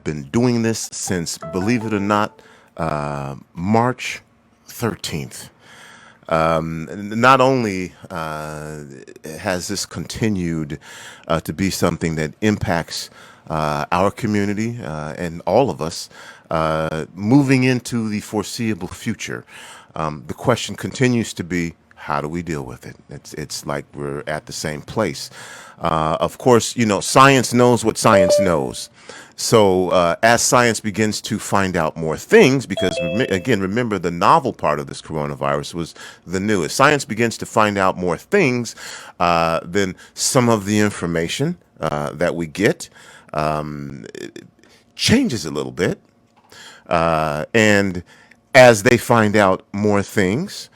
have been doing this since, believe it or not, March 13th. Not only has this continued to be something that impacts our community and all of us moving into the foreseeable future, the question continues to be, how do we deal with it? It's like we're at the same place. Of course, science knows what science knows. So as science begins to find out more things, because again, remember the novel part of this coronavirus was the newest. Science begins to find out more things than some of the information that we get it changes a little bit. And as they find out more things,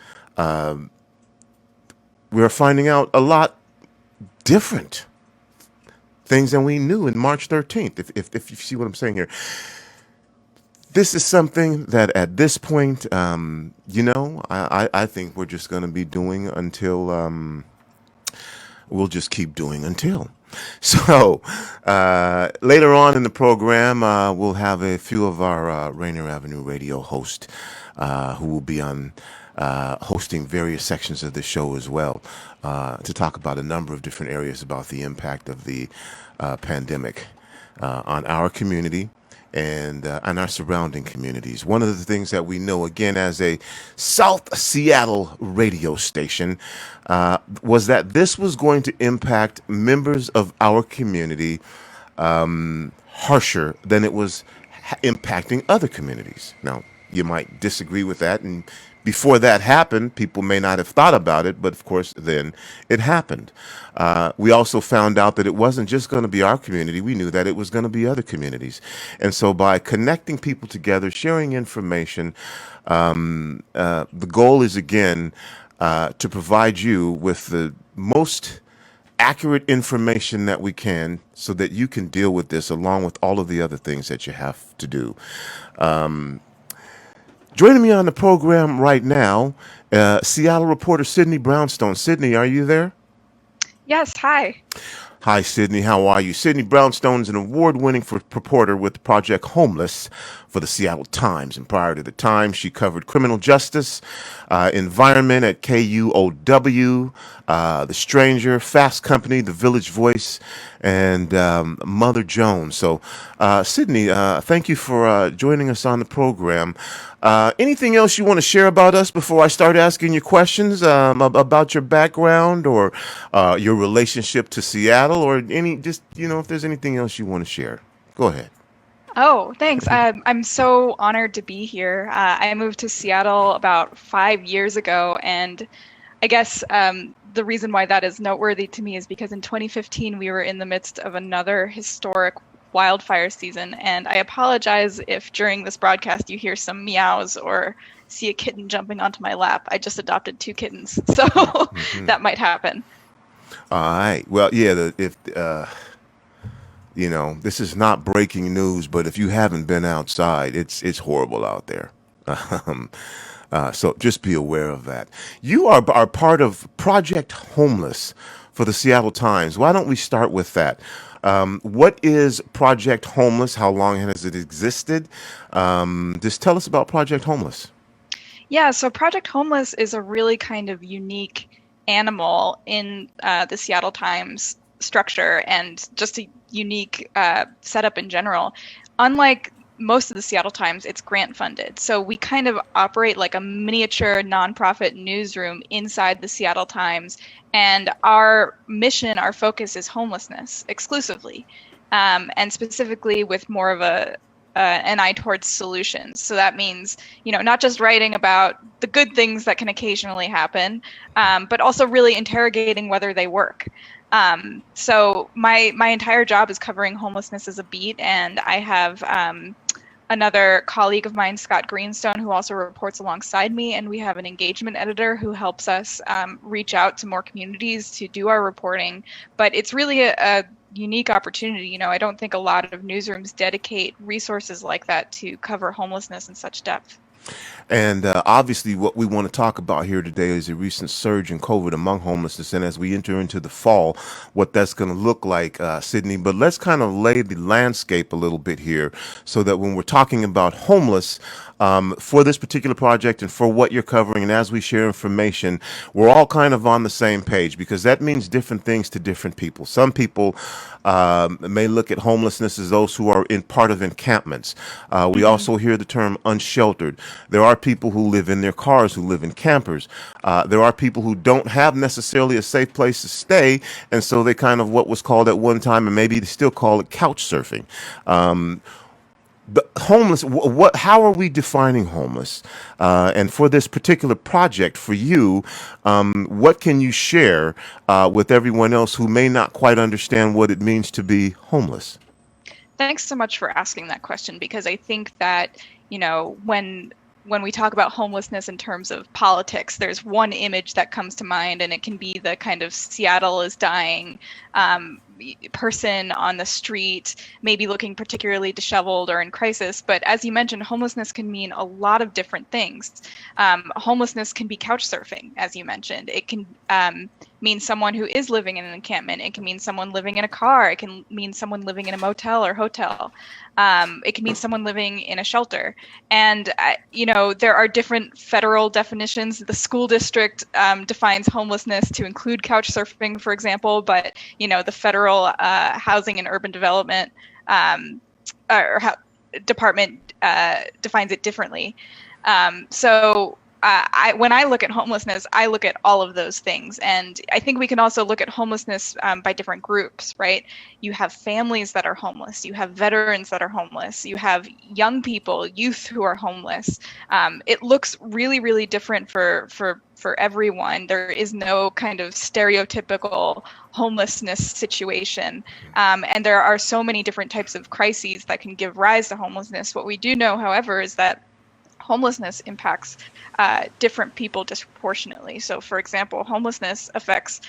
we're finding out a lot different things than we knew in March 13th, if you see what I'm saying here. This is something that at this point, I think we're just going to be doing until we'll just keep doing until. So later on in the program, we'll have a few of our Rainier Avenue Radio hosts who will be on hosting various sections of the show as well to talk about a number of different areas about the impact of the pandemic on our community and our surrounding communities. One of the things that we know, again, as a South Seattle radio station, was that this was going to impact members of our community harsher than it was impacting other communities. Now, you might disagree with that, and before that happened, people may not have thought about it, but of course, then it happened. We also found out that it wasn't just going to be our community. We knew that it was going to be other communities. And so by connecting people together, sharing information, the goal is, again, to provide you with the most accurate information that we can so that you can deal with this along with all of the other things that you have to do. Joining me on the program right now, Seattle reporter Sidney Brownstone. Sidney, are you there? Yes, hi. Hi, Sidney. How are you? Sidney Brownstone is an award-winning reporter with Project Homeless for the Seattle Times. And prior to the Times, she covered criminal justice, environment at KUOW, The Stranger, Fast Company, The Village Voice, and Mother Jones. So, Sidney, thank you for joining us on the program. Anything else you want to share about us before I start asking you questions about your background or your relationship to Seattle, or if there's anything else you want to share? Go ahead. Oh, thanks. I'm so honored to be here. I moved to Seattle about 5 years ago, and I guess the reason why that is noteworthy to me is because in 2015 we were in the midst of another historic wildfire season, and I apologize if during this broadcast you hear some meows or see a kitten jumping onto my lap. I just adopted 2 kittens, so that might happen. All right. Well, yeah, this is not breaking news, but if you haven't been outside, it's horrible out there. So just be aware of that. You are part of Project Homeless for the Seattle Times. Why don't we start with that? What is Project Homeless? How long has it existed? Just tell us about Project Homeless. Yeah, so Project Homeless is a really kind of unique animal in the Seattle Times structure and just a unique setup in general. Unlike most of the Seattle Times, it's grant funded. So we kind of operate like a miniature nonprofit newsroom inside the Seattle Times. And our mission, our focus is homelessness exclusively, and specifically with more of an eye towards solutions. So that means, not just writing about the good things that can occasionally happen, but also really interrogating whether they work. So my entire job is covering homelessness as a beat, and I have another colleague of mine, Scott Greenstone, who also reports alongside me, and we have an engagement editor who helps us reach out to more communities to do our reporting. But it's really a unique opportunity. I don't think a lot of newsrooms dedicate resources like that to cover homelessness in such depth. And obviously, what we want to talk about here today is a recent surge in COVID among homelessness. And as we enter into the fall, what that's going to look like, Sydney. But let's kind of lay the landscape a little bit here so that when we're talking about homeless, for this particular project and for what you're covering, and as we share information, we're all kind of on the same page because that means different things to different people. Some people may look at homelessness as those who are in part of encampments. We also hear the term unsheltered. There are people who live in their cars, who live in campers. There are people who don't have necessarily a safe place to stay, and so they kind of what was called at one time, and maybe they still call it couch surfing. The homeless, what? How are we defining homeless? And for this particular project, for you, what can you share with everyone else who may not quite understand what it means to be homeless? Thanks so much for asking that question, because I think that, when we talk about homelessness in terms of politics, there's one image that comes to mind, and it can be the kind of Seattle is dying person on the street, maybe looking particularly disheveled or in crisis. But as you mentioned, homelessness can mean a lot of different things. Homelessness can be couch surfing, as you mentioned. It can mean someone who is living in an encampment. It can mean someone living in a car. It can mean someone living in a motel or hotel. It can mean someone living in a shelter. And, there are different federal definitions. The school district defines homelessness to include couch surfing, for example, but, the federal Housing and Urban Development Department defines it differently. When I look at homelessness, I look at all of those things. And I think we can also look at homelessness by different groups, right? You have families that are homeless. You have veterans that are homeless. You have young people, youth who are homeless. It looks really, really different for everyone. There is no kind of stereotypical homelessness situation. And there are so many different types of crises that can give rise to homelessness. What we do know, however, is that homelessness impacts different people disproportionately. So, for example, homelessness affects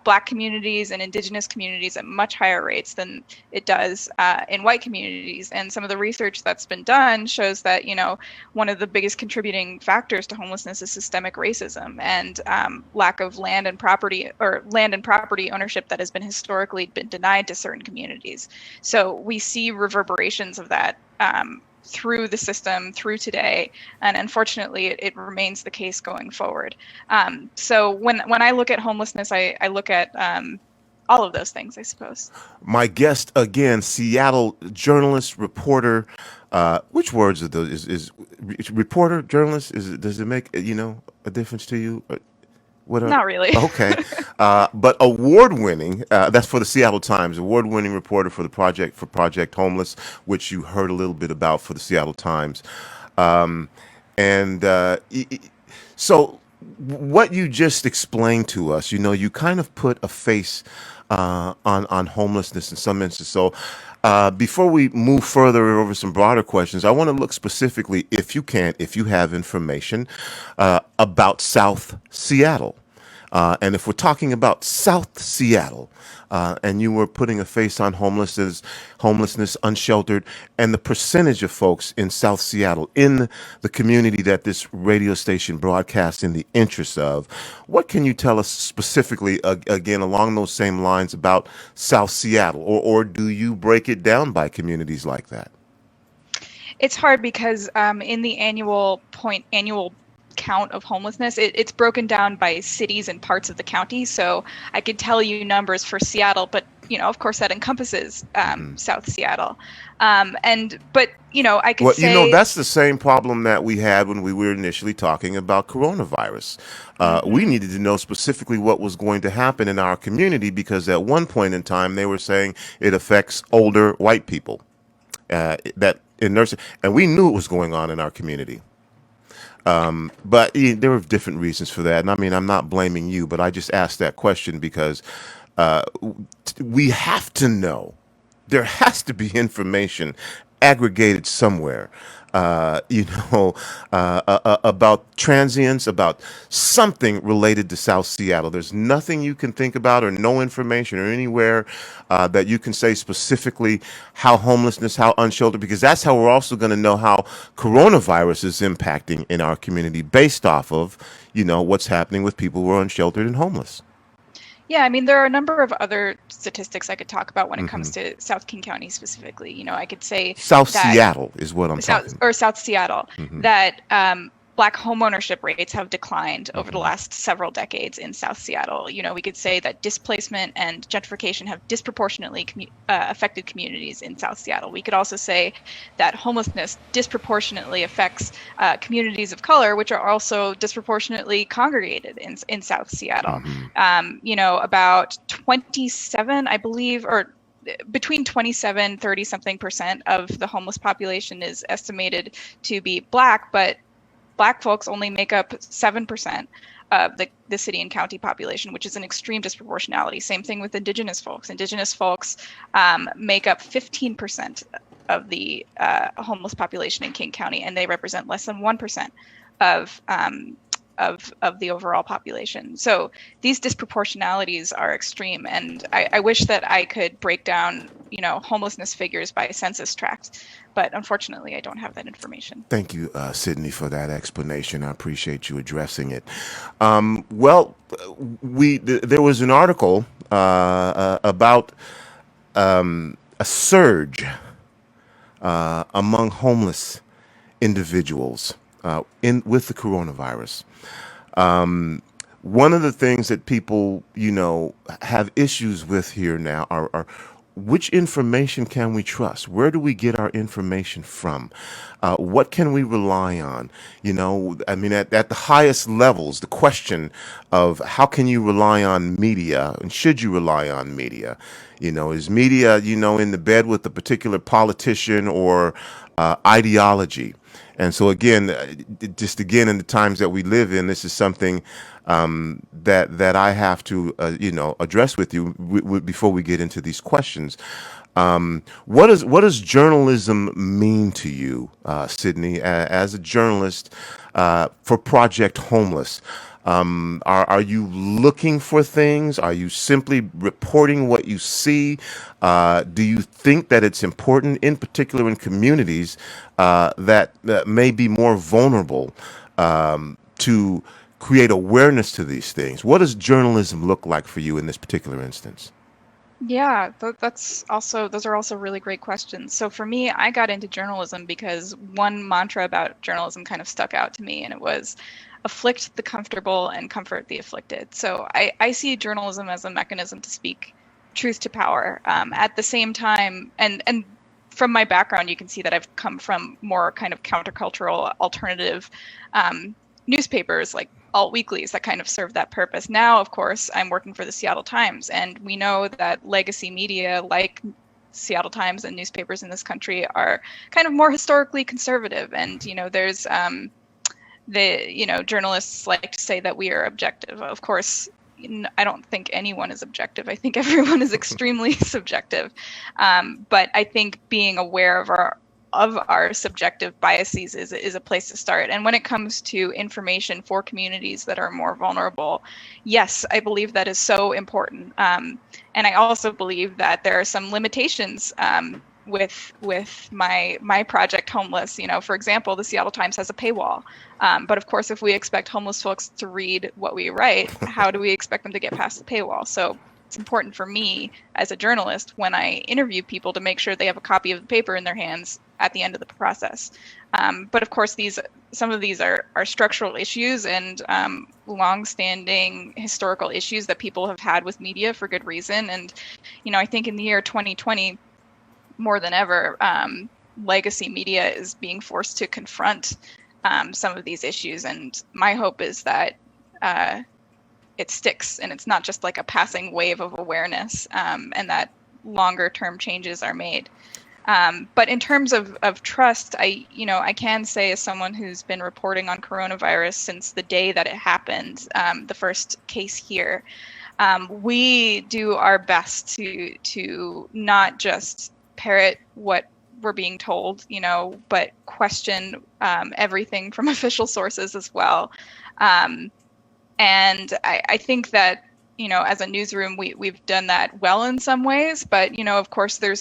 Black communities and Indigenous communities at much higher rates than it does in white communities. And some of the research that's been done shows that, one of the biggest contributing factors to homelessness is systemic racism and lack of land and property ownership that has been historically been denied to certain communities. So we see reverberations of that through the system, through today, and unfortunately, it remains the case going forward. So when I look at homelessness, I look at all of those things, I suppose. My guest again, Seattle journalist, reporter. Which words are those? Is reporter, journalist? Does it make a difference to you? Not really. Okay. But award-winning, that's for the Seattle Times, award-winning reporter for Project Homeless, which you heard a little bit about for the Seattle Times. So what you just explained to us, you kind of put a face on homelessness in some instances. So before we move further over some broader questions, I want to look specifically, if you have information about South Seattle. And if we're talking about South Seattle, and you were putting a face on homelessness, unsheltered, and the percentage of folks in South Seattle, in the community that this radio station broadcasts in the interest of, what can you tell us specifically, again, along those same lines about South Seattle, or do you break it down by communities like that? It's hard because in the annual count of homelessness, it's broken down by cities and parts of the county. So I could tell you numbers for Seattle, but of course that encompasses South Seattle. I could say that's the same problem that we had when we were initially talking about coronavirus. We needed to know specifically what was going to happen in our community because at one point in time they were saying it affects older white people that in nursing, and we knew it was going on in our community. But there were different reasons for that. And I mean, I'm not blaming you, but I just asked that question because we have to know. There has to be information aggregated somewhere you know, about transients, about something related to South Seattle. There's nothing you can think about or no information or anywhere that you can say specifically how homelessness, how unsheltered, because that's how we're also going to know how coronavirus is impacting in our community based off of, what's happening with people who are unsheltered and homeless. Yeah, I mean, there are a number of other statistics I could talk about when it Hmm. comes to South King County specifically. I could say South that Seattle is what I'm talking about. South Seattle, Hmm. that Black homeownership rates have declined over the Hmm. last several decades in South Seattle. We could say that displacement and gentrification have disproportionately affected communities in South Seattle. We could also say that homelessness disproportionately affects communities of color, which are also disproportionately congregated in South Seattle. Hmm. About 27, I believe, or between 27, 30 something percent of the homeless population is estimated to be Black, but Black folks only make up 7% of the city and county population, which is an extreme disproportionality. Same thing with Indigenous folks. Indigenous folks make up 15% of the homeless population in King County, and they represent less than 1% of the overall population. So these disproportionalities are extreme, and I wish that I could break down, homelessness figures by census tract, but unfortunately, I don't have that information. Thank you, Sidney, for that explanation. I appreciate you addressing it. Well, there was an article about a surge among homeless individuals in with the coronavirus. One of the things that people, have issues with here now are which information can we trust? Where do we get our information from? What can we rely on? I mean, at the highest levels, the question of how can you rely on media and should you rely on media? Is media, in the bed with a particular politician or ideology? And so again, just again in the times that we live in, this is something that I have to address with you before we get into these questions. What does journalism mean to you, Sidney, as a journalist for Project Homeless? Are you looking for things? Are you simply reporting what you see? Do you think that it's important, in particular in communities that may be more vulnerable, to create awareness to these things? What does journalism look like for you in this particular instance? Yeah, those are also really great questions. So for me, I got into journalism because one mantra about journalism kind of stuck out to me, and it was afflict the comfortable and comfort the afflicted. So I see journalism as a mechanism to speak truth to power. At the same time, and from my background, you can see that I've come from more kind of countercultural alternative newspapers like alt weeklies that kind of serve that purpose. Now, of course, I'm working for the Seattle Times, and we know that legacy media like Seattle Times and newspapers in this country are kind of more historically conservative. And, there's journalists like to say that we are objective. Of course, I don't think anyone is objective. I think everyone is extremely subjective. But I think being aware of our subjective biases is a place to start. And when it comes to information for communities that are more vulnerable, yes, I believe that is so important. And I also believe that there are some limitations with my project Homeless. For example, the Seattle Times has a paywall. But of course, if we expect homeless folks to read what we write, how do we expect them to get past the paywall? So it's important for me as a journalist when I interview people to make sure they have a copy of the paper in their hands at the end of the process. But of course, some of these are structural issues and long-standing historical issues that people have had with media for good reason. And, I think in the year 2020, more than ever, legacy media is being forced to confront some of these issues. And my hope is that it sticks and it's not just like a passing wave of awareness, and that longer term changes are made. But in terms of trust, I can say, as someone who's been reporting on coronavirus since the day that it happened, the first case here, we do our best to not just parrot what we're being told, but question everything from official sources as well. And I think that, as a newsroom, we've done that well in some ways, but, of course, there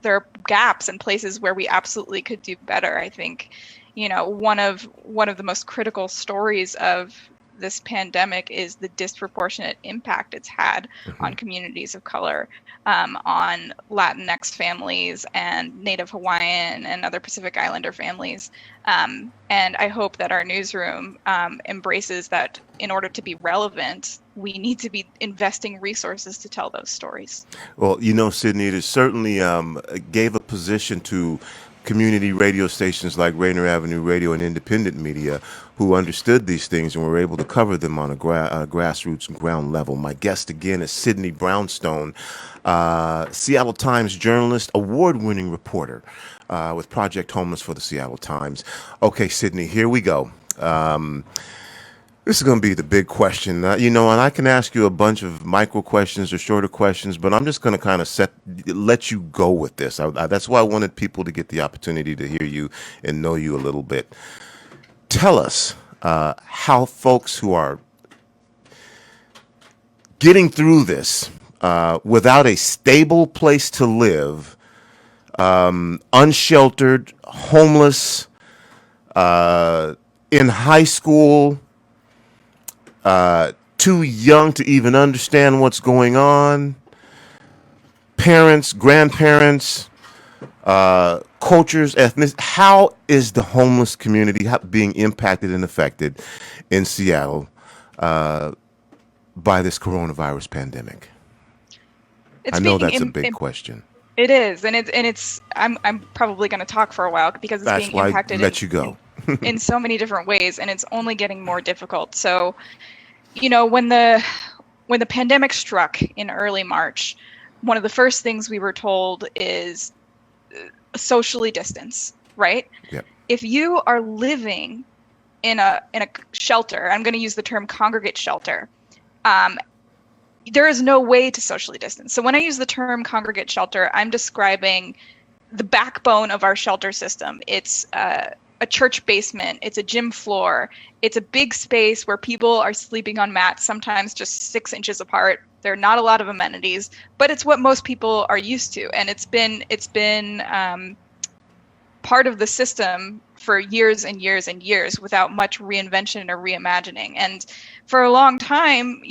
are gaps and places where we absolutely could do better. I think, one of the most critical stories of this pandemic is the disproportionate impact it's had on communities of color, on Latinx families and Native Hawaiian and other Pacific Islander families. And I hope that our newsroom embraces that in order to be relevant, we need to be investing resources to tell those stories. Well, Sidney, it certainly gave a position to community radio stations like Rainier Avenue Radio and independent media who understood these things and were able to cover them on a grassroots and ground level. My guest again is Sidney Brownstone, Seattle Times journalist, award-winning reporter with Project Homeless for the Seattle Times. Okay, Sidney, here we go. This is going to be the big question, and I can ask you a bunch of micro questions or shorter questions, but I'm just going to kind of let you go with this. That's why I wanted people to get the opportunity to hear you and know you a little bit. Tell us how folks who are getting through this without a stable place to live, unsheltered, homeless, in high school, too young to even understand what's going on, parents, grandparents, cultures, ethnic. How is the homeless community being impacted and affected in Seattle by this coronavirus pandemic? I know that's a big question. It is, and it's. I'm probably going to talk for a while because it's being impacted. That's why I let you go. In so many different ways, and it's only getting more difficult. So, when the pandemic struck in early March, one of the first things we were told is socially distance, right? Yep. If you are living in a shelter, I'm going to use the term congregate shelter, there is no way to socially distance. So when I use the term congregate shelter, I'm describing the backbone of our shelter system. It's a church basement, it's a gym floor, it's a big space where people are sleeping on mats, sometimes just 6 inches apart. There are not a lot of amenities, but it's what most people are used to, and it's been part of the system for years and years and years without much reinvention or reimagining. And for a long time,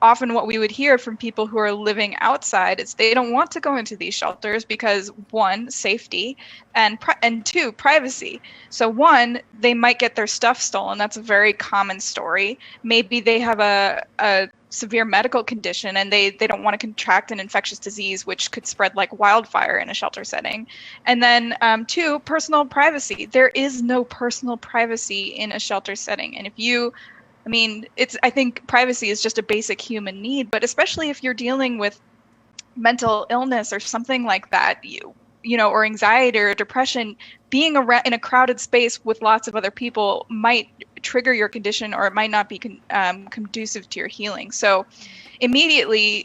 often what we would hear from people who are living outside is they don't want to go into these shelters because, one, safety, and two, privacy. So one, they might get their stuff stolen. That's a very common story. Maybe they have a severe medical condition and they don't want to contract an infectious disease, which could spread like wildfire in a shelter setting. And then two, personal privacy. There is no personal privacy in a shelter setting. And I think privacy is just a basic human need, but especially if you're dealing with mental illness or something like that, or anxiety or depression, being in a crowded space with lots of other people might trigger your condition, or it might not be conducive to your healing. So immediately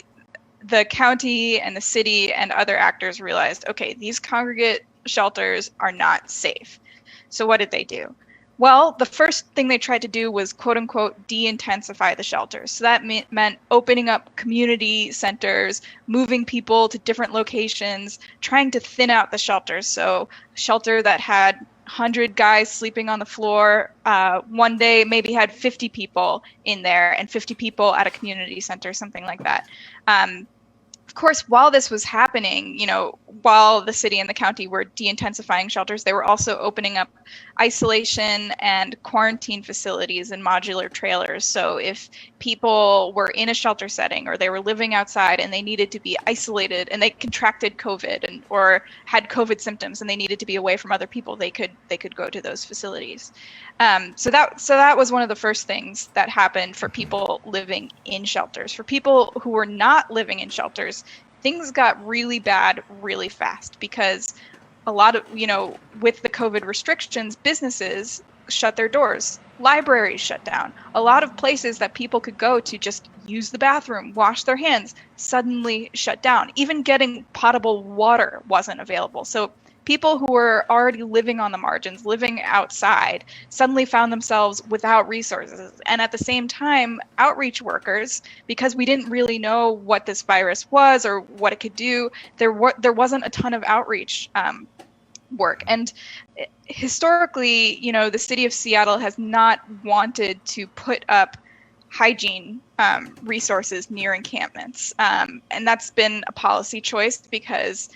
the county and the city and other actors realized, okay, these congregate shelters are not safe. So what did they do? Well, the first thing they tried to do was, quote unquote, de-intensify the shelters. So that meant opening up community centers, moving people to different locations, trying to thin out the shelters. So a shelter that had 100 guys sleeping on the floor, one day maybe had 50 people in there and 50 people at a community center, something like that. Of course, while this was happening, while the city and the county were de-intensifying shelters, they were also opening up isolation and quarantine facilities and modular trailers. So if people were in a shelter setting or they were living outside and they needed to be isolated and they contracted COVID or had COVID symptoms and they needed to be away from other people, they could go to those facilities. So that was one of the first things that happened for people living in shelters. For people who were not living in shelters, things got really bad really fast because a lot of, with the COVID restrictions, businesses shut their doors, libraries shut down. A lot of places that people could go to just use the bathroom, wash their hands, suddenly shut down. Even getting potable water wasn't available. So people who were already living on the margins, living outside, suddenly found themselves without resources. And at the same time, outreach workers, because we didn't really know what this virus was or what it could do, there wasn't a ton of outreach work. And historically, the city of Seattle has not wanted to put up hygiene resources near encampments. And that's been a policy choice because,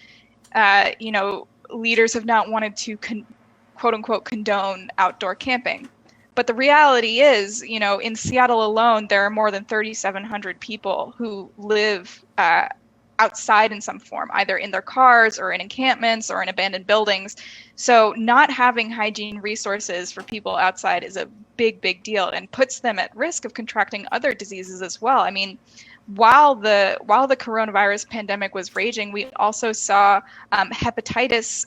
leaders have not wanted to quote unquote condone outdoor camping. But the reality is, in Seattle alone, there are more than 3,700 people who live outside in some form, either in their cars or in encampments or in abandoned buildings. So not having hygiene resources for people outside is a big, big deal and puts them at risk of contracting other diseases as well. I mean, while the coronavirus pandemic was raging, we also saw hepatitis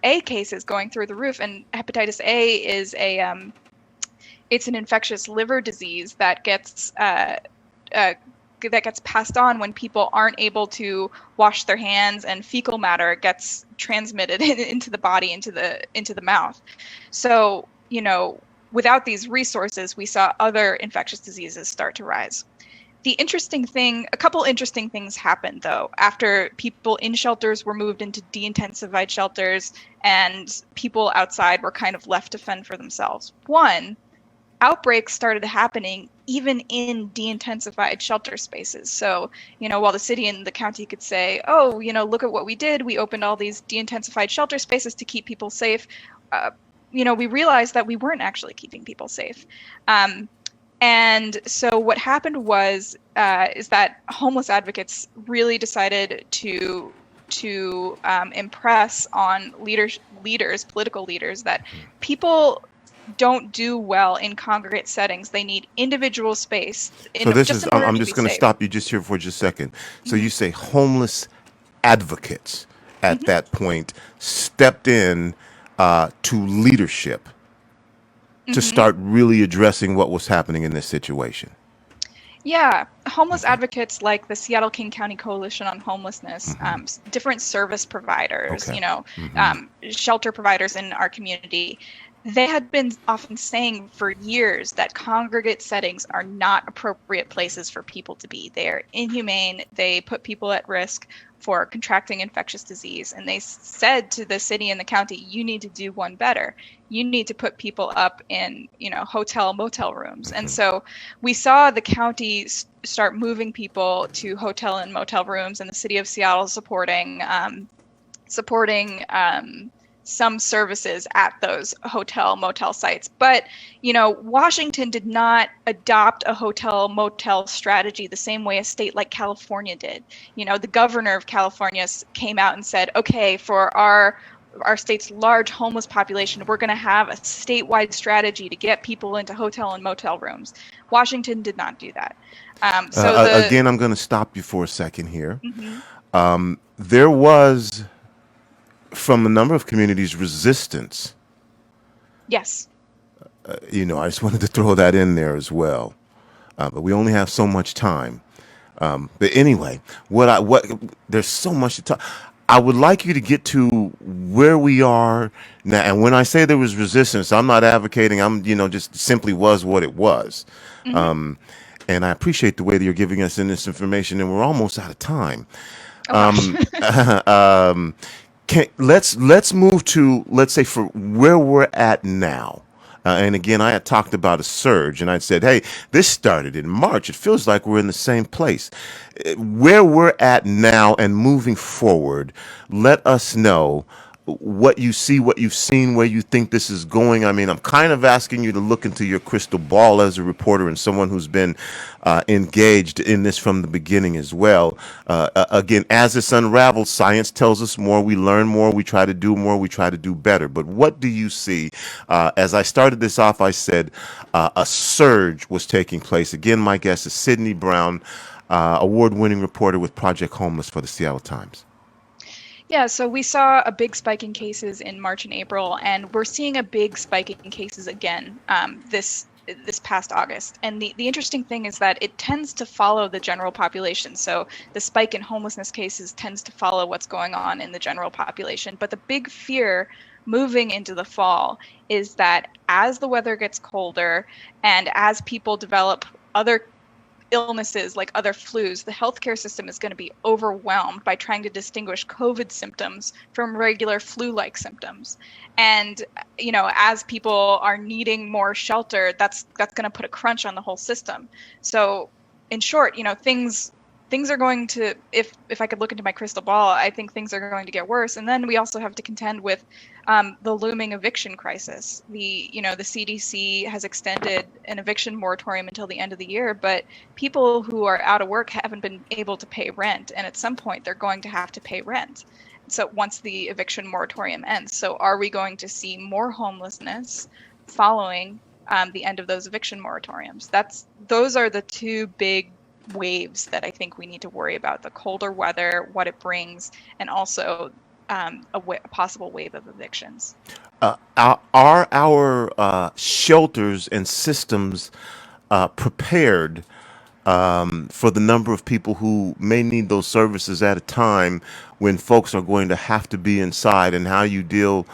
A cases going through the roof. And hepatitis A is it's an infectious liver disease that gets passed on when people aren't able to wash their hands, and fecal matter gets transmitted into the body, into the mouth. So, without these resources, we saw other infectious diseases start to rise. A couple interesting things happened though, after people in shelters were moved into de-intensified shelters and people outside were kind of left to fend for themselves. One, outbreaks started happening even in de-intensified shelter spaces. So, while the city and the county could say, oh, look at what we did. We opened all these de-intensified shelter spaces to keep people safe. We realized that we weren't actually keeping people safe. And so what happened is that homeless advocates really decided to impress on political leaders, that people don't do well in congregate settings. They need individual space. I'm just going to stop you just here for just a second. So you say homeless advocates at that point stepped in to leadership to start really addressing what was happening in this situation. Yeah, homeless advocates like the Seattle King County Coalition on Homelessness, different service providers, shelter providers in our community. They had been often saying for years that congregate settings are not appropriate places for people to be. They are inhumane. They put people at risk for contracting infectious disease. And they said to the city and the county, you need to do one better. You need to put people up in, hotel, motel rooms. And so we saw the county start moving people to hotel and motel rooms, and the city of Seattle supporting some services at those hotel motel sites. But, Washington did not adopt a hotel motel strategy the same way a state like California did. The governor of California came out and said, okay, for our state's large homeless population, we're going to have a statewide strategy to get people into hotel and motel rooms. Washington did not do that. Again, I'm going to stop you for a second here. There was, from a number of communities, resistance. Yes. I just wanted to throw that in there as well. But we only have so much time. But anyway, there's so much to talk. I would like you to get to where we are now. And when I say there was resistance, I'm not advocating. Just simply was what it was. And I appreciate the way that you're giving us in this information. And we're almost out of time. Let's move to, let's say, for where we're at now. And again, I had talked about a surge, and I said, hey, this started in March. It feels like we're in the same place. Where we're at now and moving forward, let us know what you see, what you've seen, where you think this is going. I mean, I'm kind of asking you to look into your crystal ball as a reporter and someone who's been engaged in this from the beginning as well. Again, as this unravels, science tells us more, we learn more, we try to do more, we try to do better. But what do you see? As I started this off, I said a surge was taking place. Again, my guest is Sidney Brown, award-winning reporter with Project Homeless for the Seattle Times. Yeah, so we saw a big spike in cases in March and April, and we're seeing a big spike in cases again this this past August. And the interesting thing is that it tends to follow the general population. So the spike in homelessness cases tends to follow what's going on in the general population. But the big fear moving into the fall is that as the weather gets colder and as people develop other illnesses like other flus, the healthcare system is going to be overwhelmed by trying to distinguish COVID symptoms from regular flu-like symptoms. And, as people are needing more shelter, that's going to put a crunch on the whole system. So in short, things are going to, if I could look into my crystal ball, I think things are going to get worse. And then we also have to contend with the looming eviction crisis. The CDC has extended an eviction moratorium until the end of the year, but people who are out of work haven't been able to pay rent. And at some point, they're going to have to pay rent. So once the eviction moratorium ends. So are we going to see more homelessness following the end of those eviction moratoriums? Those are the two big waves that I think we need to worry about: the colder weather, what it brings, and also a possible wave of evictions. Are our shelters and systems prepared for the number of people who may need those services at a time when folks are going to have to be inside, and how you deal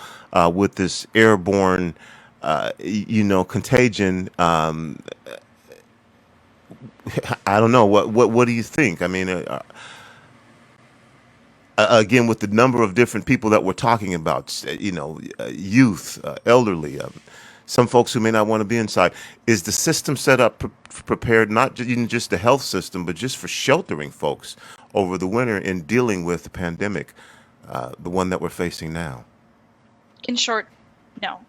with this airborne, contagion? I don't know. What do you think? I mean, again, with the number of different people that we're talking about, youth, elderly, some folks who may not want to be inside, is the system set up prepared, not just the health system, but just for sheltering folks over the winter in dealing with the pandemic, the one that we're facing now? In short, no.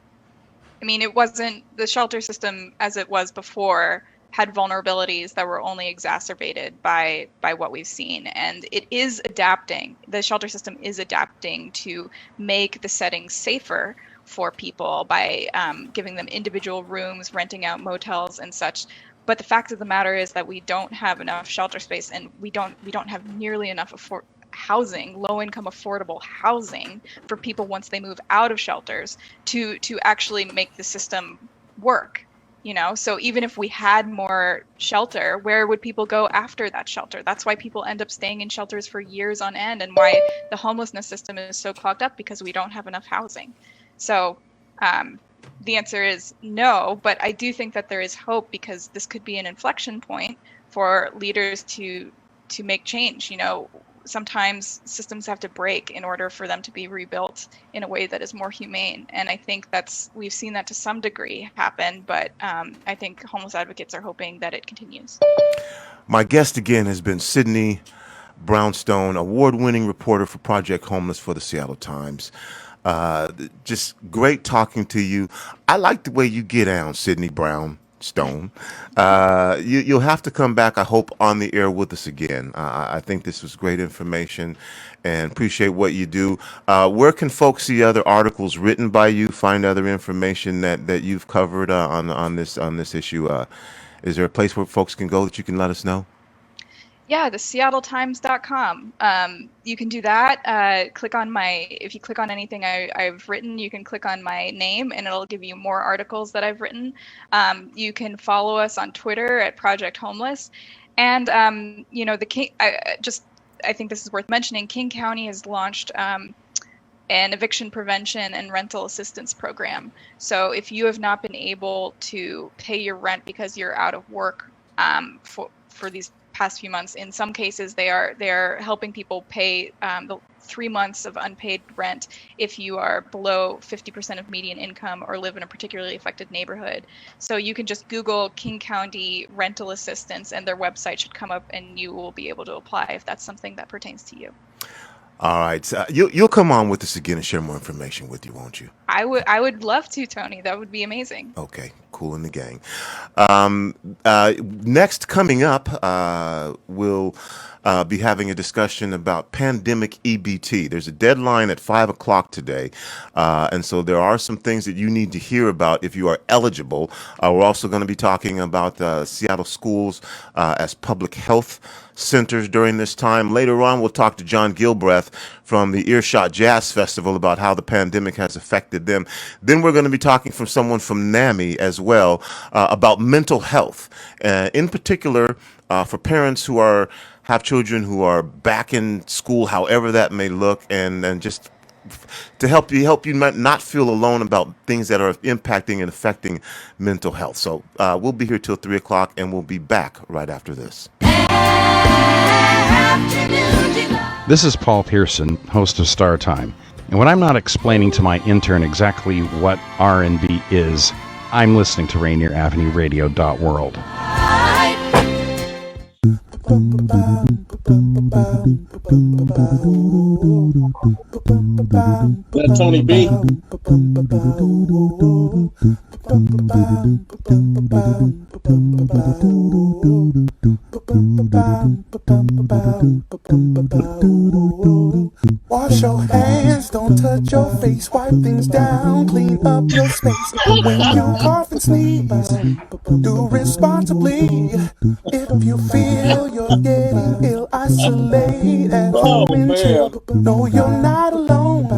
I mean, it wasn't the shelter system as it was before had vulnerabilities that were only exacerbated by what we've seen. And it is adapting. The shelter system is adapting to make the settings safer for people by giving them individual rooms, renting out motels and such. But the fact of the matter is that we don't have enough shelter space, and we don't have nearly enough housing, low-income affordable housing for people once they move out of shelters to actually make the system work. So even if we had more shelter, where would people go after that shelter? That's why people end up staying in shelters for years on end, and why the homelessness system is so clogged up, because we don't have enough housing. So the answer is no, but I do think that there is hope, because this could be an inflection point for leaders to make change. Sometimes systems have to break in order for them to be rebuilt in a way that is more humane. And I think we've seen that to some degree happen, but I think homeless advocates are hoping that it continues. My guest again has been Sidney Brownstone, award-winning reporter for Project Homeless for the Seattle Times. Just great talking to you. I like the way you get down, Sidney Brownstone. You'll have to come back, I hope, on the air with us again. I think this was great information, and appreciate what you do. Where can folks see other articles written by you, find other information that you've covered on this issue? Is there a place where folks can go that you can let us know? Yeah, the seattletimes.com. You can do that. If you click on anything I've written, you can click on my name and it'll give you more articles that I've written. You can follow us on Twitter at Project Homeless. And, I think this is worth mentioning, King County has launched an eviction prevention and rental assistance program. So if you have not been able to pay your rent because you're out of work for these past few months, in some cases they are helping people pay the 3 months of unpaid rent if you are below 50% of median income or live in a particularly affected neighborhood. So you can just Google King County rental assistance and their website should come up, and you will be able to apply if that's something that pertains to you. All right. You'll come on with us again and share more information with you, won't you? I would love to, Tony. That would be amazing. Okay. Cool in the gang. Next, coming up, we'll be having a discussion about pandemic EBT. There's a deadline at 5 o'clock today. And so there are some things that you need to hear about if you are eligible. We're also going to be talking about Seattle schools as public health centers during this time. Later on, we'll talk to John Gilbreth from the Earshot Jazz Festival about how the pandemic has affected them. Then we're going to be talking from someone from NAMI as well about mental health, in particular for parents who have children who are back in school, however that may look, and just to help you not feel alone about things that are impacting and affecting mental health. So we'll be here till 3 o'clock, and we'll be back right after this. This is Paul Pearson, host of Star Time. And when I'm not explaining to my intern exactly what R&B is, I'm listening to Rainier Avenue Radio.world. That Tony B. Wash your hands, don't touch your face, wipe things down, clean up your space. When you cough and sneeze, do responsibly. If you feel you're getting ill, isolate at home and chill. No, you're not alone.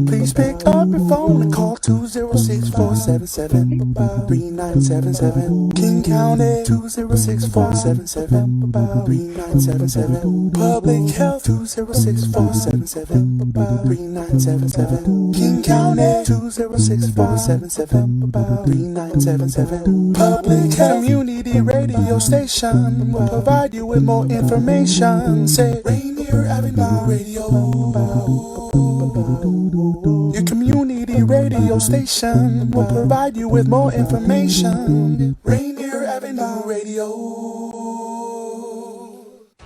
Please pick up your phone and call 206-477-3977. King County 206-477-3977. Public Health 206-477-3977. King County 206-477-3977. Public Health Community Radio Station will provide you with more information. Say Rainier Avenue Radio. Your community radio station will provide you with more information. Rainier Avenue Radio.